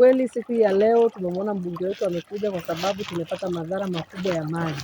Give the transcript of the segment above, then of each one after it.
Kweli siku ya leo tumemwona mbunge wetu amekuja kwa sababu tumepata madhara makubwa ya maji.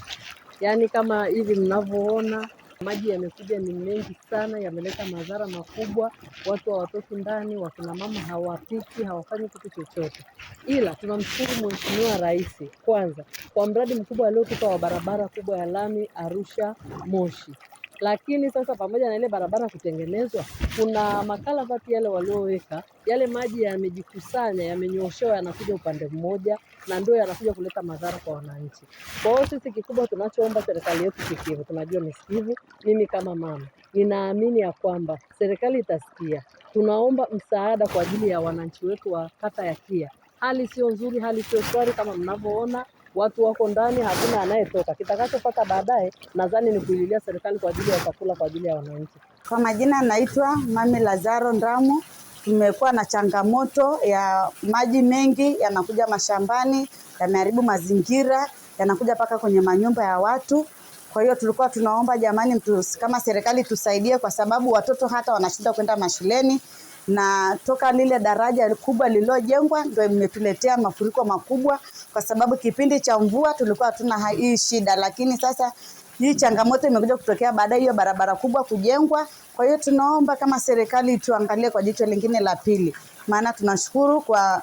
Yaani kama hivi mnavyoona maji yamekuja ni mengi sana, yameleta madhara makubwa. Watu hawatoki ndani, wakina mama hawapiki, hawafanyi kitu chochote. Ila tunamshukuru Mheshimiwa Rais kwanza kwa mradi mkubwa aliotupa wa barabara kubwa ya lami Arusha Moshi. Lakini sasa pamoja na ile barabara kutengenezwa, kuna makalavati yale walioweka, yale maji yamejikusanya, yamenyoshewa, yanakuja upande mmoja na ndio yanakuja kuleta madhara kwa wananchi. Kwa hiyo sisi kikubwa tunachoomba serikali yetu sikivu, tunajua ni sikivu. Mimi kama mama ninaamini ya kwamba serikali itasikia. Tunaomba msaada kwa ajili ya wananchi wetu wa kata ya Kia. Hali sio nzuri, hali sio shwari kama mnavyoona. Watu wako ndani, hakuna anayetoka. Kitakachopata baadaye nadhani ni kuililia serikali kwa ajili ya chakula kwa ajili ya wananchi. Kwa majina naitwa Mami Lazaro Ndamu. Tumekuwa na changamoto ya maji mengi yanakuja mashambani, yameharibu mazingira, yanakuja paka kwenye manyumba ya watu. Kwa hiyo tulikuwa tunaomba jamani, kama serikali tusaidie, kwa sababu watoto hata wanashinda kwenda mashuleni, na toka lile daraja kubwa lililojengwa ndio imetuletea mafuriko makubwa, kwa sababu kipindi cha mvua tulikuwa hatuna hii shida, lakini sasa hii changamoto imekuja kutokea baada hiyo barabara kubwa kujengwa. Kwa hiyo tunaomba kama serikali tuangalie kwa jicho lingine la pili. Maana tunashukuru kwa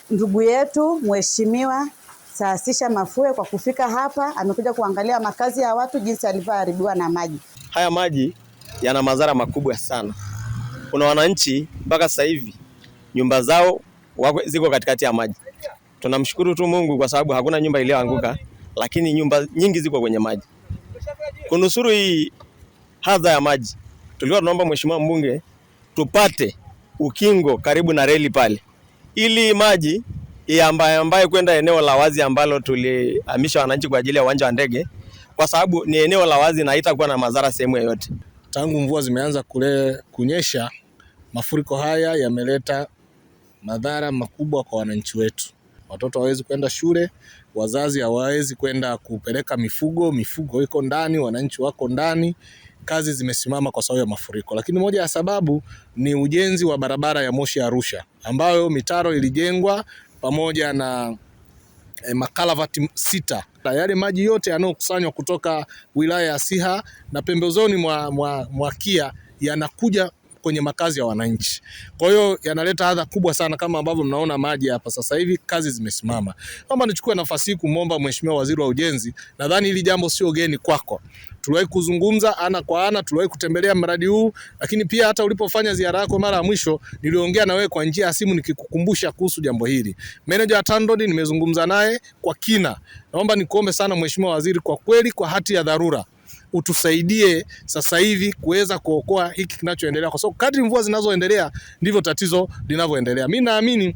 ndugu yetu Mheshimiwa Saasisha Mafue kwa kufika hapa, amekuja kuangalia makazi ya watu jinsi yalivyoharibiwa na maji. Haya maji yana madhara makubwa sana. Kuna wananchi mpaka sasa hivi nyumba zao ziko katikati ya maji. Tunamshukuru tu Mungu kwa sababu hakuna nyumba iliyoanguka, lakini nyumba nyingi ziko kwenye maji. Kunusuru hii hadha ya maji, tulikuwa tunaomba Mheshimiwa mbunge tupate ukingo karibu na reli pale, ili maji ambaye kwenda eneo la wazi ambalo tulihamisha wananchi kwa ajili ya uwanja wa ndege, kwa sababu ni eneo la wazi na haitakuwa na madhara sehemu yoyote. Tangu mvua zimeanza kunyesha, mafuriko haya yameleta madhara makubwa kwa wananchi wetu. Watoto hawezi kwenda shule, wazazi hawawezi kwenda kupeleka mifugo iko ndani, wananchi wako ndani, kazi zimesimama kwa sababu ya mafuriko. Lakini moja ya sababu ni ujenzi wa barabara ya Moshi Arusha, ambayo mitaro ilijengwa pamoja na makalavati 6. Yale maji yote yanayokusanywa kutoka wilaya ya Siha na pembezoni mwa Kia yanakuja kwenye makazi ya wananchi. Kwa hiyo yanaleta adha kubwa sana, kama ambavyo mnaona maji hapa sasa hivi, kazi zimesimama. Kama nichukue nafasi hii kumwomba Mheshimiwa Waziri wa Ujenzi, nadhani hili jambo sio geni kwako. Tuliwahi kuzungumza ana kwa ana, tuliwahi kutembelea mradi huu, lakini pia hata ulipofanya ziara yako mara ya mwisho niliongea na wewe kwa njia ya simu nikikukumbusha kuhusu jambo hili. Meneja wa TANROADS nimezungumza naye kwa kina. Naomba nikuombe sana Mheshimiwa Waziri, kwa kweli kwa hati ya dharura utusaidie sasa hivi kuweza kuokoa hiki kinachoendelea, kwa sababu kadri mvua zinazoendelea ndivyo tatizo linavyoendelea. Mimi naamini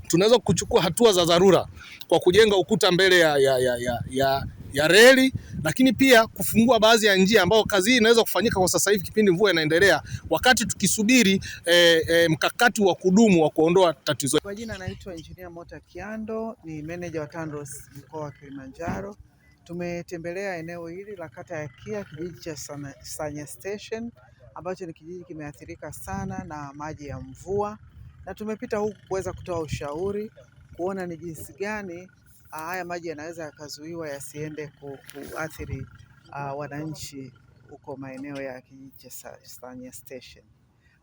tunaweza kuchukua hatua za dharura kwa kujenga ukuta mbele ya reli, lakini pia kufungua baadhi ya njia ambayo kazi hii inaweza kufanyika kwa sasa hivi kipindi mvua inaendelea, wakati tukisubiri mkakati wa kudumu wa kuondoa tatizo. Kwa jina naitwa Engineer Mota Kiando, ni manager wa TANROADS mkoa wa Kilimanjaro. Tumetembelea eneo hili la kata ya Kia, kijiji cha Sanya Station, ambacho ni kijiji kimeathirika sana na maji ya mvua, na tumepita huku kuweza kutoa ushauri kuona ni jinsi gani haya maji yanaweza yakazuiwa yasiende kuathiri wananchi huko maeneo ya kijiji cha Sanya Station.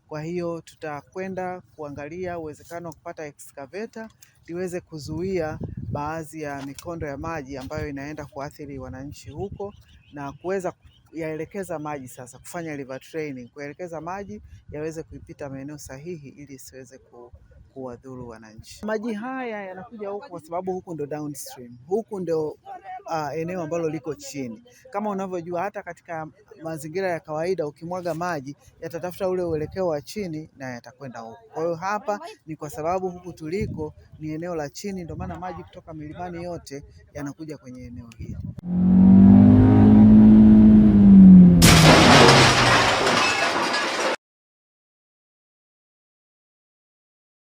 Kwa hiyo tutakwenda kuangalia uwezekano wa kupata excavator liweze kuzuia baadhi ya mikondo ya maji ambayo inaenda kuathiri wananchi huko, na kuweza yaelekeza maji sasa, kufanya river training, kuelekeza maji yaweze kuipita maeneo sahihi ili isiweze kuwadhuru wananchi. Maji haya yanakuja huku kwa sababu huku ndo downstream, huku ndo eneo ambalo liko chini. Kama unavyojua, hata katika mazingira ya kawaida ukimwaga maji yatatafuta ule uelekeo wa chini na yatakwenda huko. Kwa hiyo hapa ni kwa sababu huku tuliko ni eneo la chini, ndio maana maji kutoka milimani yote yanakuja kwenye eneo hili.